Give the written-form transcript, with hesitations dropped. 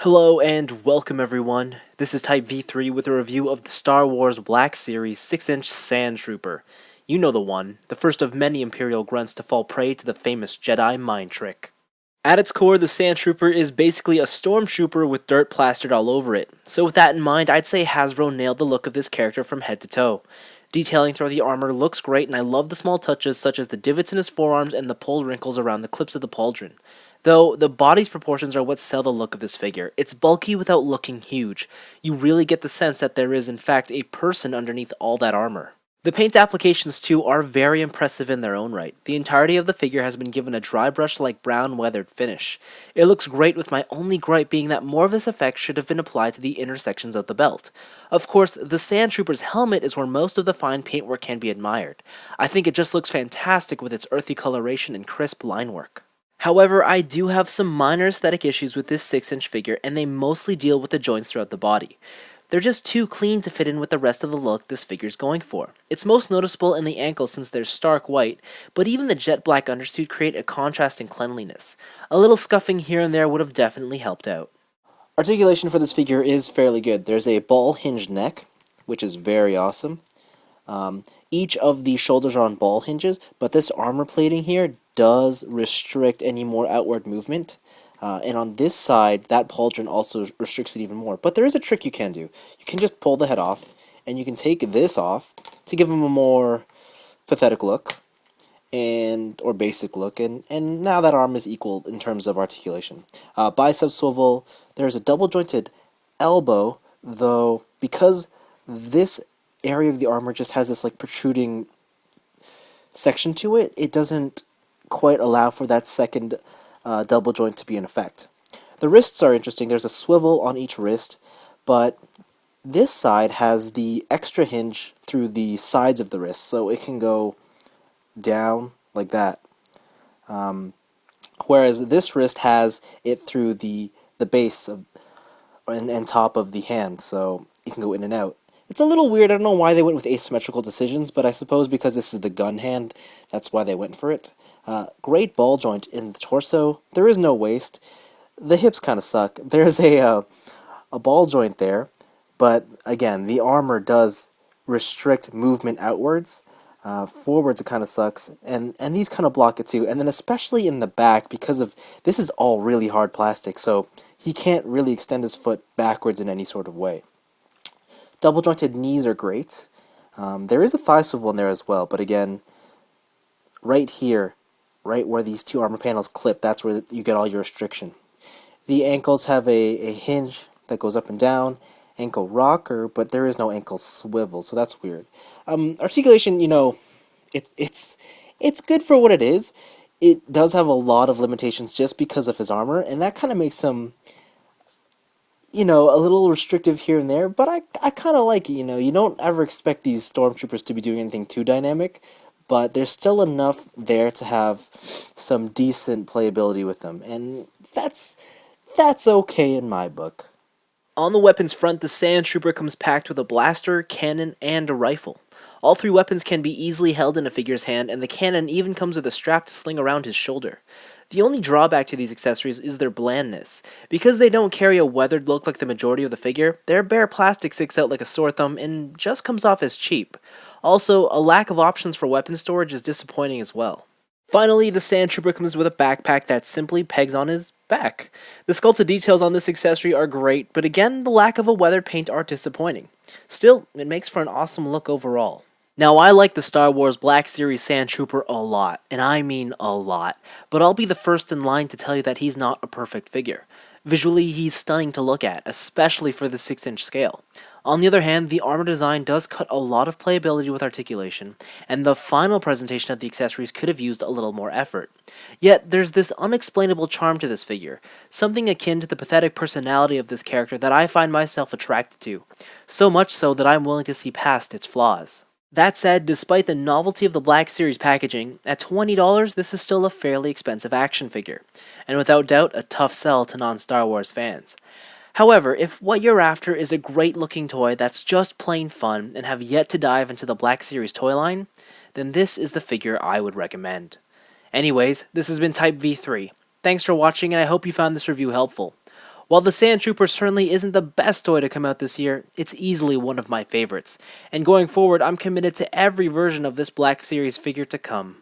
Hello and welcome everyone. This is Type V3 with a review of the Star Wars Black Series 6-inch Sandtrooper. You know the one, the first of many Imperial grunts to fall prey to the famous Jedi mind trick. At its core, the Sandtrooper is basically a stormtrooper with dirt plastered all over it. So with that in mind, I'd say Hasbro nailed the look of this character from head to toe. Detailing throughout the armor looks great, and I love the small touches such as the divots in his forearms and the pulled wrinkles around the clips of the pauldron. Though, the body's proportions are what sell the look of this figure. It's bulky without looking huge. You really get the sense that there is in fact a person underneath all that armor. The paint applications too are very impressive in their own right. The entirety of the figure has been given a dry brush like brown weathered finish. It looks great, with my only gripe being that more of this effect should have been applied to the inner sections of the belt. Of course, the Sandtrooper's helmet is where most of the fine paintwork can be admired. I think it just looks fantastic with its earthy coloration and crisp line work. However, I do have some minor aesthetic issues with this 6-inch figure, and they mostly deal with the joints throughout the body. They're just too clean to fit in with the rest of the look this figure's going for. It's most noticeable in the ankles since they're stark white, but even the jet black undersuit create a contrast in cleanliness. A little scuffing here and there would have definitely helped out. Articulation for this figure is fairly good. There's a ball hinged neck, which is very awesome. Each of the shoulders are on ball hinges, but this armor plating here does restrict any more outward movement. And on this side, that pauldron also restricts it even more. But there is a trick you can do. You can just pull the head off, and you can take this off to give him a more pathetic look, or basic look, and now that arm is equal in terms of articulation. Bicep swivel, there's a double jointed elbow, though because this area of the armor just has this like protruding section to it, it doesn't quite allow for that second double joint to be in effect. The wrists are interesting. There's a swivel on each wrist, but this side has the extra hinge through the sides of the wrist, so it can go down like that. Whereas this wrist has it through the base of and top of the hand, so it can go in and out. It's a little weird. I don't know why they went with asymmetrical decisions, but I suppose because this is the gun hand, that's why they went for it. Great ball joint in the torso. There is no waist. The hips kind of suck. There's a ball joint there, but again, the armor does restrict movement outwards. Forwards it kind of sucks, and these kind of block it too. And then especially in the back, because of this is all really hard plastic, so he can't really extend his foot backwards in any sort of way. Double jointed knees are great. There is a thigh swivel in there as well, but again, right here, right where these two armor panels clip, that's where you get all your restriction. The ankles have a hinge that goes up and down, ankle rocker, but there is no ankle swivel, so that's weird. Articulation, it's good for what it is. It does have a lot of limitations just because of his armor, and that kind of makes him a little restrictive here and there, but I kind of like it, you don't ever expect these stormtroopers to be doing anything too dynamic, but there's still enough there to have some decent playability with them, and that's okay in my book. On the weapons front, the Sandtrooper comes packed with a blaster, cannon, and a rifle. All three weapons can be easily held in a figure's hand, and the cannon even comes with a strap to sling around his shoulder. The only drawback to these accessories is their blandness. Because they don't carry a weathered look like the majority of the figure, their bare plastic sticks out like a sore thumb and just comes off as cheap. Also, a lack of options for weapon storage is disappointing as well. Finally, the Sandtrooper comes with a backpack that simply pegs on his back. The sculpted details on this accessory are great, but again, the lack of a weathered paint are disappointing. Still, it makes for an awesome look overall. Now, I like the Star Wars Black Series Sandtrooper a lot, and I mean a lot, but I'll be the first in line to tell you that he's not a perfect figure. Visually, he's stunning to look at, especially for the 6-inch scale. On the other hand, the armor design does cut a lot of playability with articulation, and the final presentation of the accessories could have used a little more effort. Yet, there's this unexplainable charm to this figure, something akin to the pathetic personality of this character that I find myself attracted to, so much so that I'm willing to see past its flaws. That said, despite the novelty of the Black Series packaging, at $20 this is still a fairly expensive action figure, and without doubt a tough sell to non-Star Wars fans. However, if what you're after is a great looking toy that's just plain fun and have yet to dive into the Black Series toy line, then this is the figure I would recommend. Anyways, this has been Type V3. Thanks for watching, and I hope you found this review helpful. While the Sandtrooper certainly isn't the best toy to come out this year, it's easily one of my favorites, and going forward I'm committed to every version of this Black Series figure to come.